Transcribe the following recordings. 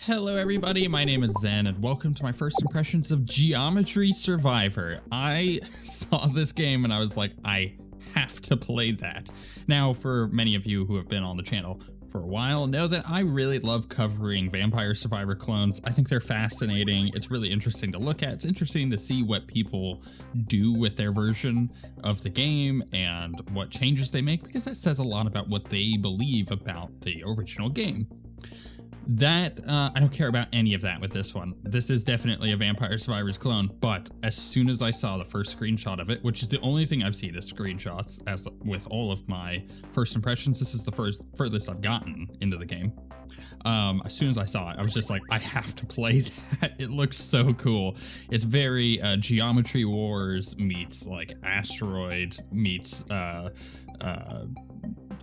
Hello everybody, my name is Zen and welcome to my first impressions of Geometry Survivor. I saw this game and I was like, I have to play that. Now, for many of you who have been on the channel for a while, know that I really love covering Vampire Survivor clones. I think they're fascinating. It's really interesting to look at. It's interesting to see what people do with their version of the game and what changes they make, because that says a lot about what they believe about the original game. That, I don't care about any of that with this one. This is definitely a Vampire Survivors clone, but as soon as I saw the first screenshot of it, which is the only thing I've seen is screenshots, as with all of my first impressions, this is the furthest I've gotten into the game. As soon as I saw it, I was just like, I have to play that. It looks so cool. It's very Geometry Wars meets like Asteroid meets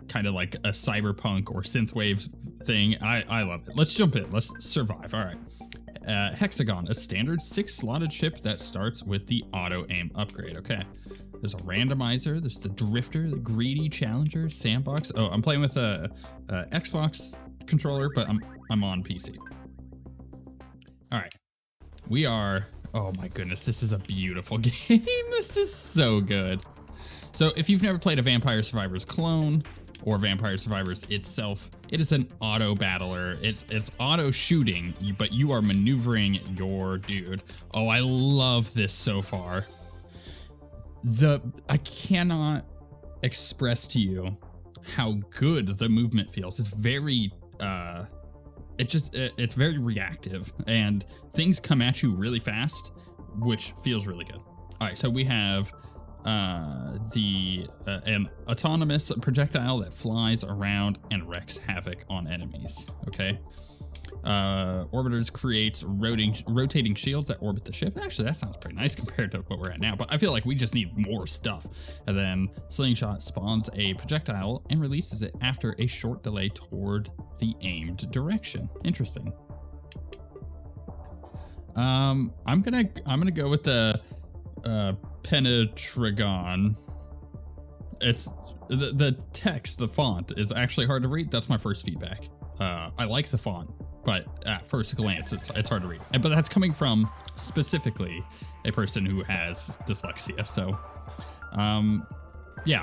kind of like a cyberpunk or synthwave thing. I love it. Let's jump in. Let's survive. All right. Hexagon, a standard 6-slotted ship that starts with the auto aim upgrade. Okay. There's a randomizer. There's the drifter, the greedy challenger, sandbox. Oh, I'm playing with a Xbox controller, but I'm on PC. All right. We are. Oh my goodness, this is a beautiful game. This is so good. So if you've never played a Vampire Survivors clone, or Vampire Survivors itself, it is an auto battler. It's auto shooting, but you are maneuvering your dude. Oh, I love this so far. I cannot express to you how good the movement feels. It's very, it's very reactive and things come at you really fast, which feels really good. All right, so we have an autonomous projectile that flies around and wreaks havoc on enemies. Okay. Orbiters creates rotating shields that orbit the ship. Actually, that sounds pretty nice compared to what we're at now, but I feel like we just need more stuff. And then Slingshot spawns a projectile and releases it after a short delay toward the aimed direction. Interesting. I'm gonna go with the Penetragon. It's the text, the font is actually hard to read. That's my first feedback. I like the font, but at first glance, it's hard to read. But that's coming from specifically a person who has dyslexia. So, yeah,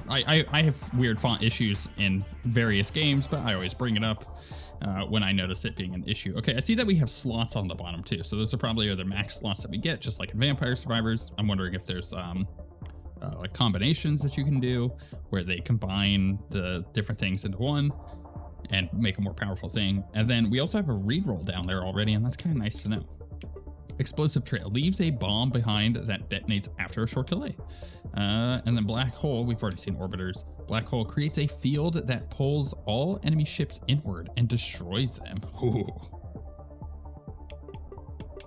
I have weird font issues in various games, but I always bring it up when I notice it being an issue. Okay, I see that we have slots on the bottom too. So those are probably the max slots that we get, just like in Vampire Survivors. I'm wondering if there's like combinations that you can do where they combine the different things into one and make a more powerful thing. And then we also have a reroll down there already, and that's kind of nice to know. Explosive trail leaves a bomb behind that detonates after a short delay. And then black hole, we've already seen orbiters. Black hole creates a field that pulls all enemy ships inward and destroys them. Ooh.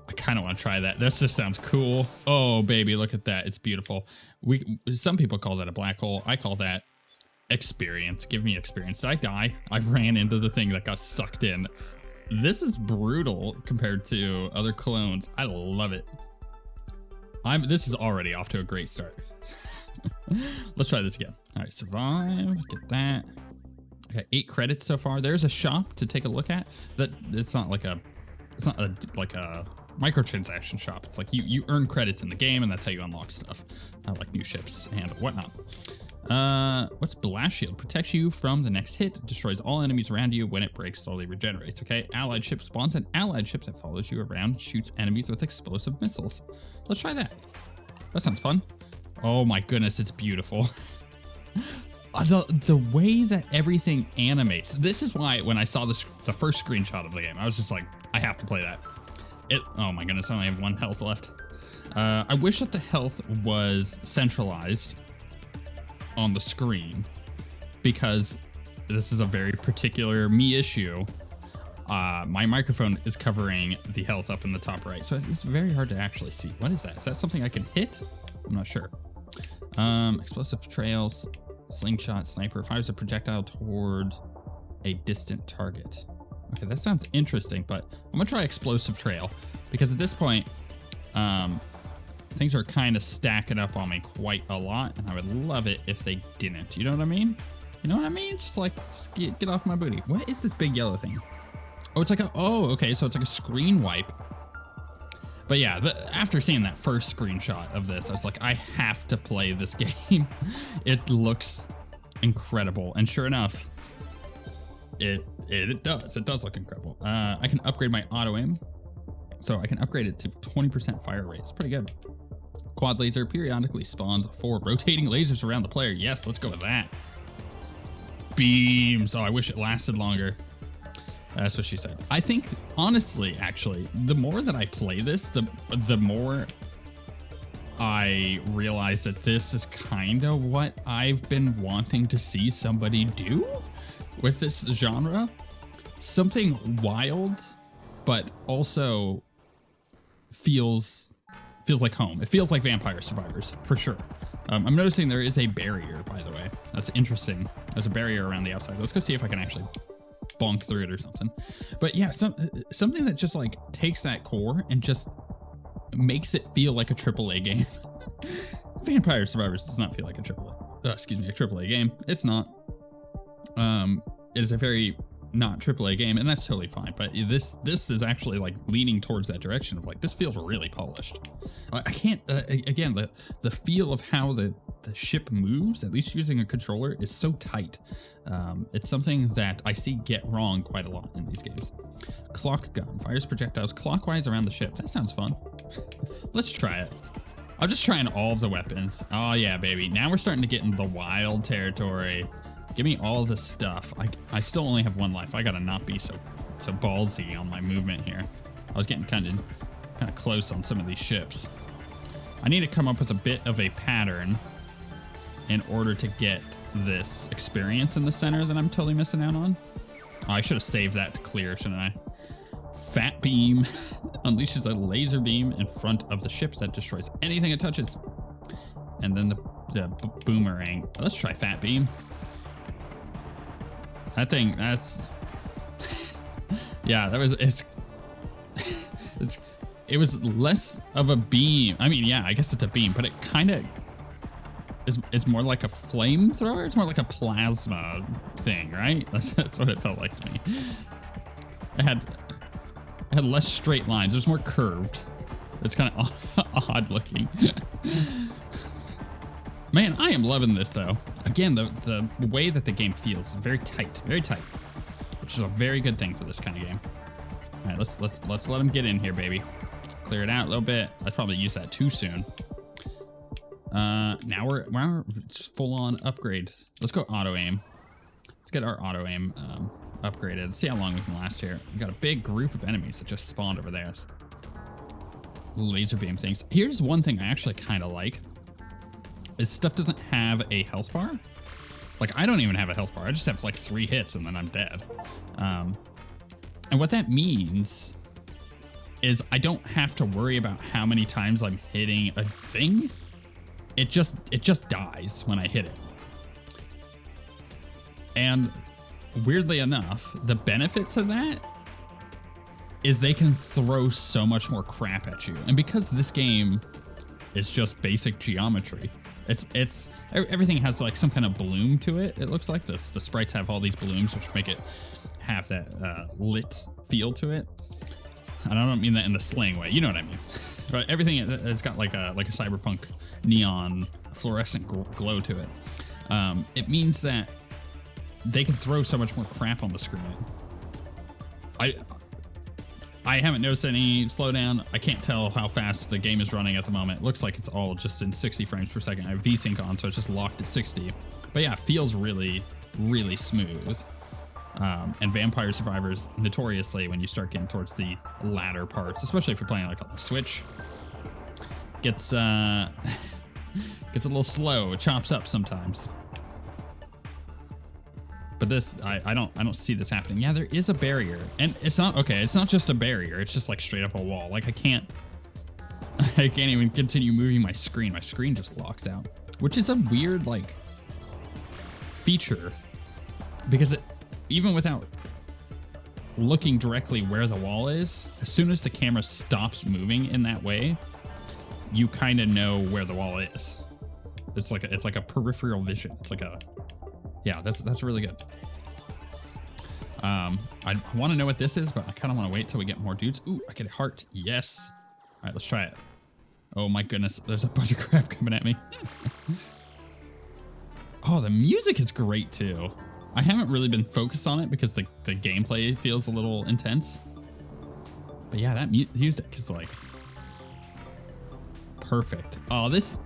I kind of want to try that. This just sounds cool. Oh baby, look at that. It's beautiful. Some people call that a black hole. I call that experience. Give me experience. Did I die? I ran into the thing that got sucked in. This is brutal compared to other clones. I love it. This is already off to a great start. Let's try this again. All right, survive, get that. Okay, 8 credits so far. There's a shop to take a look at. It's not like a microtransaction shop. It's like you earn credits in the game, and that's how you unlock stuff, like new ships and whatnot. What's Blast Shield? Protects you from the next hit, destroys all enemies around you. When it breaks, slowly regenerates. Okay, allied ship spawns an allied ship that follows you around, shoots enemies with explosive missiles. Let's try that. That sounds fun. Oh my goodness, it's beautiful. The way that everything animates. This is why when I saw the first screenshot of the game, I was just like, I have to play that. Oh my goodness, I only have 1 health left. I wish that the health was centralized on the screen, because this is a very particular me issue. My microphone is covering the health up in the top right, so it's very hard to actually see. What is that? Is that something I can hit? I'm not sure. Explosive trails, slingshot, sniper, fires a projectile toward a distant target. Okay, that sounds interesting, but I'm gonna try explosive trail, because at this point, things are kind of stacking up on me quite a lot, and I would love it if they didn't. You know what I mean? You know what I mean? Just get off my booty. What is this big yellow thing? Oh, it's like a, oh, okay, so it's like a screen wipe. But yeah, after seeing that first screenshot of this, I was like, I have to play this game. It looks incredible. And sure enough, it does look incredible. I can upgrade my auto aim. So I can upgrade it to 20% fire rate. It's pretty good. Quad laser periodically spawns 4 rotating lasers around the player. Yes, let's go with that. Beams. Oh, I wish it lasted longer. That's what she said. I think, honestly, actually, the more that I play this, the more I realize that this is kind of what I've been wanting to see somebody do with this genre. Something wild, but also feels like home. It feels like Vampire Survivors, for sure. I'm noticing there is a barrier, by the way. That's interesting. There's a barrier around the outside. Let's go see if I can actually bonk through it or something. But yeah, something that just like takes that core and just makes it feel like a AAA game. Vampire Survivors does not feel like a AAA game. It's not. It is a very not AAA game, and that's totally fine. But this is actually like leaning towards that direction of like, this feels really polished. I can't, again, the feel of how the ship moves, at least using a controller, is so tight. It's something that I see get wrong quite a lot in these games. Clock gun fires projectiles clockwise around the ship. That sounds fun. Let's try it. I'm just trying all of the weapons. Oh yeah, baby. Now we're starting to get into the wild territory. Give me all the stuff. I still only have 1 life. I gotta not be so ballsy on my movement here. I was getting kind of close on some of these ships. I need to come up with a bit of a pattern in order to get this experience in the center that I'm totally missing out on. Oh, I should have saved that to clear, shouldn't I? Fat beam unleashes a laser beam in front of the ship that destroys anything it touches. And then the boomerang. Let's try fat beam. I think that's, yeah, it was less of a beam. I mean, yeah, I guess it's a beam, but it kind of is more like a flamethrower. It's more like a plasma thing, right? That's what it felt like to me. It had less straight lines. It was more curved. It's kind of odd looking. Man, I am loving this though. Again, the way that the game feels is very tight, which is a very good thing for this kind of game. All right, let's let them get in here, baby. Clear it out a little bit. I probably used that too soon. Now we're just full on upgrade. Let's go auto aim. Let's get our auto aim upgraded. Let's see how long we can last here. We got a big group of enemies that just spawned over there. Laser beam things. Here's one thing I actually kind of like. Is stuff doesn't have a health bar. Like, I don't even have a health bar. I just have like 3 hits and then I'm dead. And what that means is I don't have to worry about how many times I'm hitting a thing. It just dies when I hit it. And weirdly enough, the benefit to that is they can throw so much more crap at you. And because this game is just basic geometry, it's everything has like some kind of bloom to it. It looks like the sprites have all these blooms, which make it have that lit feel to it. And I don't mean that in the slang way, you know what I mean. But everything has got like a cyberpunk neon fluorescent glow to it. It means that they can throw so much more crap on the screen. I haven't noticed any slowdown. I can't tell how fast the game is running at the moment. It looks like it's all just in 60 frames per second. I have VSync on, so it's just locked at 60. But yeah, it feels really, really smooth. And Vampire Survivors, notoriously, when you start getting towards the latter parts, especially if you're playing like on the Switch, gets a little slow. It chops up sometimes. But this, I don't see this happening. Yeah, there is a barrier, and it's not okay. It's not just a barrier. It's just like straight up a wall. Like I can't even continue moving my screen. My screen just locks out, which is a weird like feature because even without looking directly where the wall is, as soon as the camera stops moving in that way, you kind of know where the wall is. It's like a peripheral vision. It's like a, yeah, that's really good. I want to know what this is, but I kind of want to wait till we get more dudes. Ooh, I get a heart. Yes. All right, let's try it. Oh my goodness, there's a bunch of crap coming at me. Oh, the music is great too. I haven't really been focused on it because the gameplay feels a little intense. But yeah, that music is like perfect. Oh, this...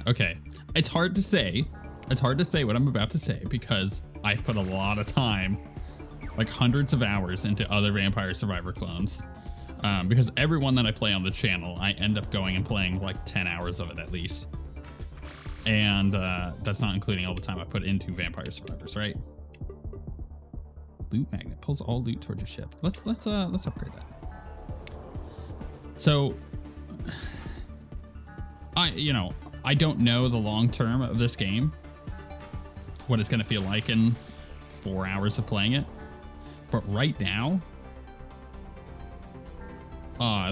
Okay, it's hard to say. It's hard to say what I'm about to say because I've put a lot of time, like hundreds of hours, into other Vampire Survivor clones. Because every one that I play on the channel, I end up going and playing like 10 hours of it at least. And that's not including all the time I put into Vampire Survivors, right? Loot magnet pulls all loot towards your ship. Let's upgrade that. So, I don't know the long term of this game, what it's gonna feel like in 4 hours of playing it, but right now,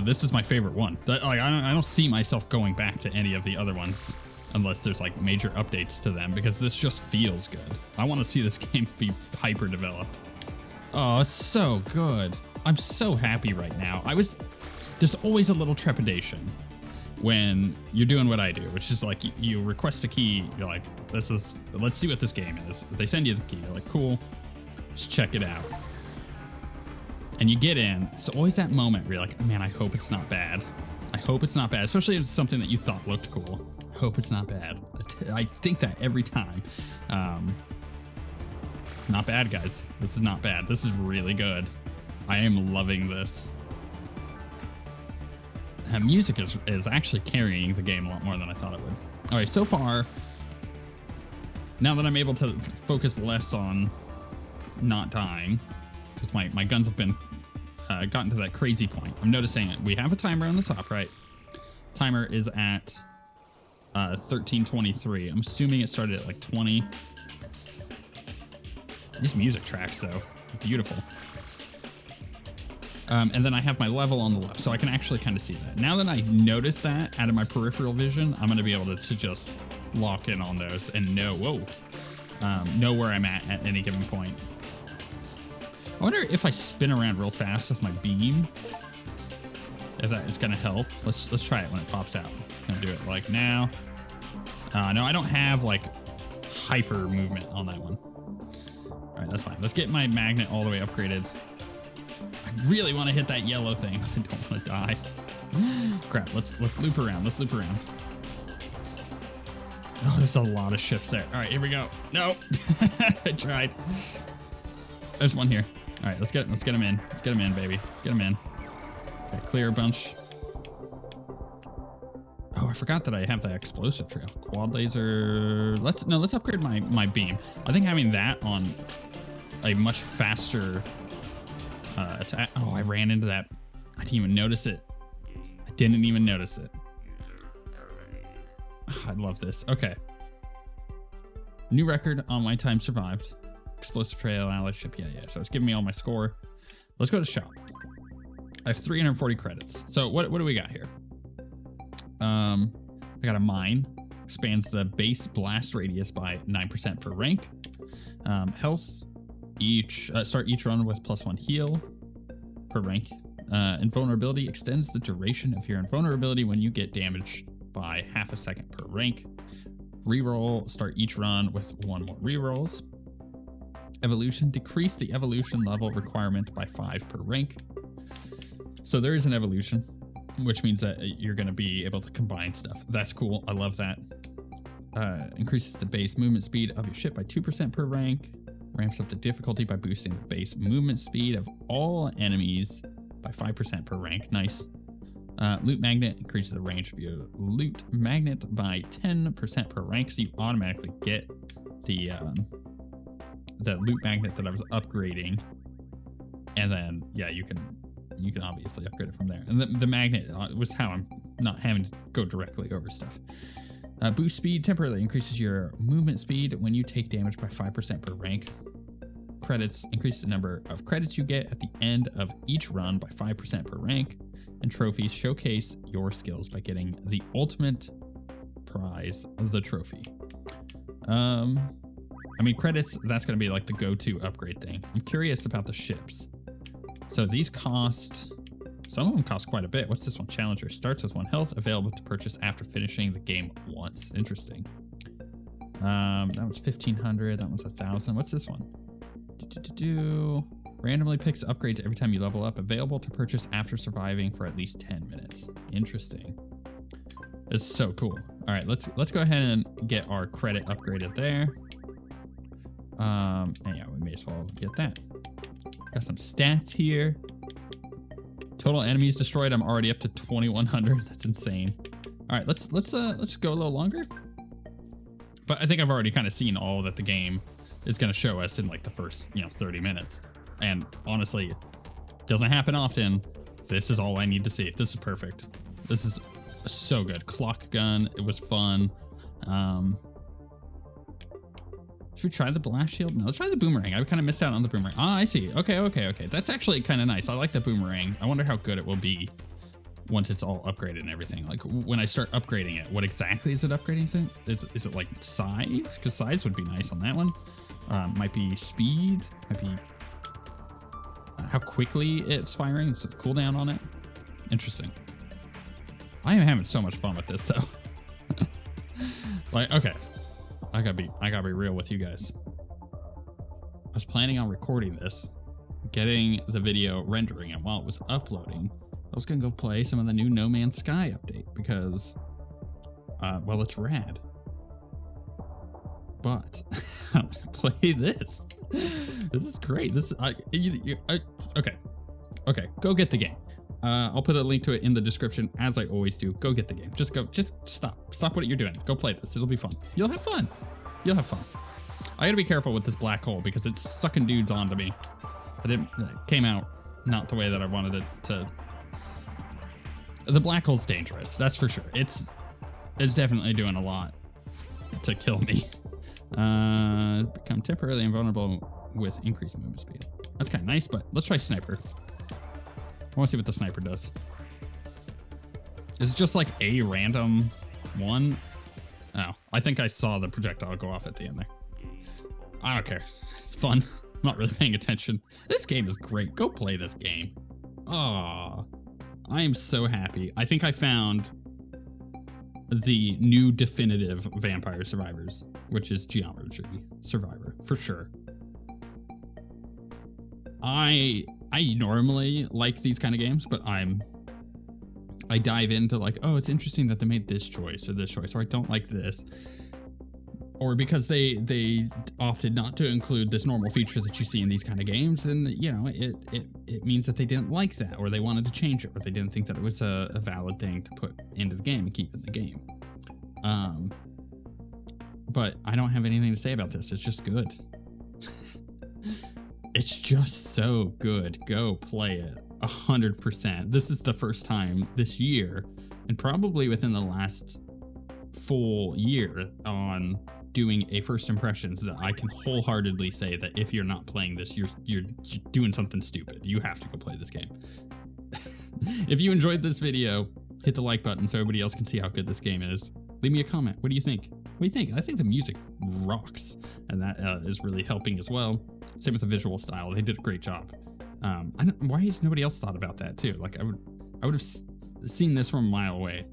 this is my favorite one. I don't see myself going back to any of the other ones unless there's like major updates to them, because this just feels good. I want to see this game be hyper developed. Oh, it's so good. I'm so happy right now. There's always a little trepidation when you're doing what I do, which is like you request a key. You're like, let's see what this game is. They send you the key. You're like, cool, just check it out. And you get in. It's always that moment where you're like, man, I hope it's not bad. I hope it's not bad, especially if it's something that you thought looked cool. Hope it's not bad. I think that every time. Not bad, guys. This is not bad. This is really good. I am loving this. Music is actually carrying the game a lot more than I thought it would. All right, so far, now that I'm able to focus less on not dying, because my guns have been gotten to that crazy point. I'm noticing it. We have a timer on the top, right? Timer is at 13:23. I'm assuming it started at like 20. These music tracks, though, beautiful. And then I have my level on the left, so I can actually kind of see that. Now that I notice that out of my peripheral vision, I'm going to be able to just lock in on those and know where I'm at any given point. I wonder if I spin around real fast with my beam, if that is going to help. Let's try it when it pops out. I'm going to do it like now. No, I don't have like hyper movement on that one. All right, that's fine. Let's get my magnet all the way upgraded. I really want to hit that yellow thing, but I don't want to die. Crap, let's loop around. Let's loop around. Oh, there's a lot of ships there. All right, here we go. No, I tried. There's one here. All right, let's get him in. Let's get him in, baby. Let's get him in. Okay, clear a bunch. Oh, I forgot that I have that explosive trail. Quad laser. Let's upgrade my beam. I think having that on a much faster attack. Oh, I ran into that. I didn't even notice it. I didn't even notice it. Oh, I love this. Okay. New record on my time survived. Explosive trail, allied ship. Yeah. So it's giving me all my score. Let's go to shop. I have 340 credits. So what do we got here? I got a mine. Expands the base blast radius by 9% per rank. Health. Start each run with +1 heal per rank. Invulnerability extends the duration of your invulnerability when you get damaged by ½ a second per rank. Reroll. Start each run with 1 more rerolls. Evolution. Decrease the evolution level requirement by 5 per rank. So there is an evolution, which means that you're going to be able to combine stuff. That's cool. I love that. Increases the base movement speed of your ship by 2% per rank. Ramps up the difficulty by boosting the base movement speed of all enemies by 5% per rank. Nice. Loot magnet increases the range of your loot magnet by 10% per rank, so you automatically get the loot magnet that I was upgrading, and then yeah, you can obviously upgrade it from there. And the magnet was how I'm not having to go directly over stuff. Boost speed temporarily increases your movement speed when you take damage by 5% per rank. Credits increase the number of credits you get at the end of each run by 5% per rank. And trophies showcase your skills by getting the ultimate prize, the trophy. I mean, credits, that's going to be like the go-to upgrade thing. I'm curious about the ships. So these cost, some of them cost quite a bit. What's this one? Challenger starts with 1 health, available to purchase after finishing the game once. Interesting. That one's 1,500. That one's 1,000. What's this one? Randomly picks upgrades every time you level up, available to purchase after surviving for at least 10 minutes. Interesting. This is so cool. All right, let's go ahead and get our credit upgraded there. And yeah, we may as well get that. Got some stats here. Total enemies destroyed. I'm already up to 2,100. That's insane. All right, let's go a little longer. But I think I've already kind of seen all that the game is going to show us in like the first, 30 minutes. And honestly, it doesn't happen often. This is all I need to see. This is perfect. This is so good. Clock gun. It was fun. Should we try the blast shield? No, let's try the boomerang. I kind of missed out on the boomerang. Ah, I see. Okay. That's actually kind of nice. I like the boomerang. I wonder how good it will be once it's all upgraded and everything. Like when I start upgrading it, what exactly is it upgrading? Is it like size? Because size would be nice on that one. Might be speed. Might be how quickly it's firing. It's a cooldown on it. Interesting. I am having so much fun with this though. Like, okay. I gotta be real with you guys. I was planning on recording this, getting the video rendering, and while it was uploading, I was gonna go play some of the new No Man's Sky update because, well, it's rad. But I want to play this. This is great. This is okay. Go get the game. I'll put a link to it in the description as I always do. Go get the game. Just stop what you're doing. Go play this. It'll be fun. You'll have fun. I gotta be careful with this black hole because it's sucking dudes onto me. It came out not the way that I wanted it to. The black hole's dangerous. That's for sure. It's definitely doing a lot to kill me. Become temporarily invulnerable with increased movement speed. That's kind of nice, but let's try sniper. I want to see what the sniper does. Is it just like a random one? Oh, I think I saw the projectile go off at the end there. I don't care. It's fun. I'm not really paying attention. This game is great. Go play this game. Oh, I am so happy. I think I found the new definitive Vampire Survivors, which is Geometry Survivor for sure. I normally like these kind of games, but I dive into like, oh, it's interesting that they made this choice or this choice, or I don't like this, or because they opted not to include this normal feature that you see in these kind of games, then it means that they didn't like that, or they wanted to change it, or they didn't think that it was a valid thing to put into the game and keep in the game. But I don't have anything to say about this. It's just good. It's just so good. Go play it 100%. This is the first time this year, and probably within the last full year on doing a first impressions, that I can wholeheartedly say that if you're not playing this, you're doing something stupid. You have to go play this game. If you enjoyed this video, hit the like button so everybody else can see how good this game is. Leave me a comment. What do you think? What do you think? I think the music rocks, and that is really helping as well. Same with the visual style. They did a great job. Why has nobody else thought about that too? Like I would have seen this from a mile away.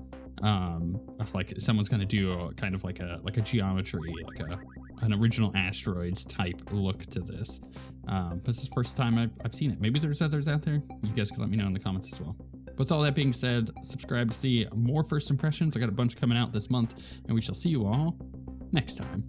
Of like someone's gonna do a kind of like a geometry, like an original Asteroids type look to this. But this is the first time I've seen it. Maybe there's others out there. You guys can let me know in the comments as well. With all that being said, subscribe to see more first impressions. I got a bunch coming out this month, and we shall see you all next time.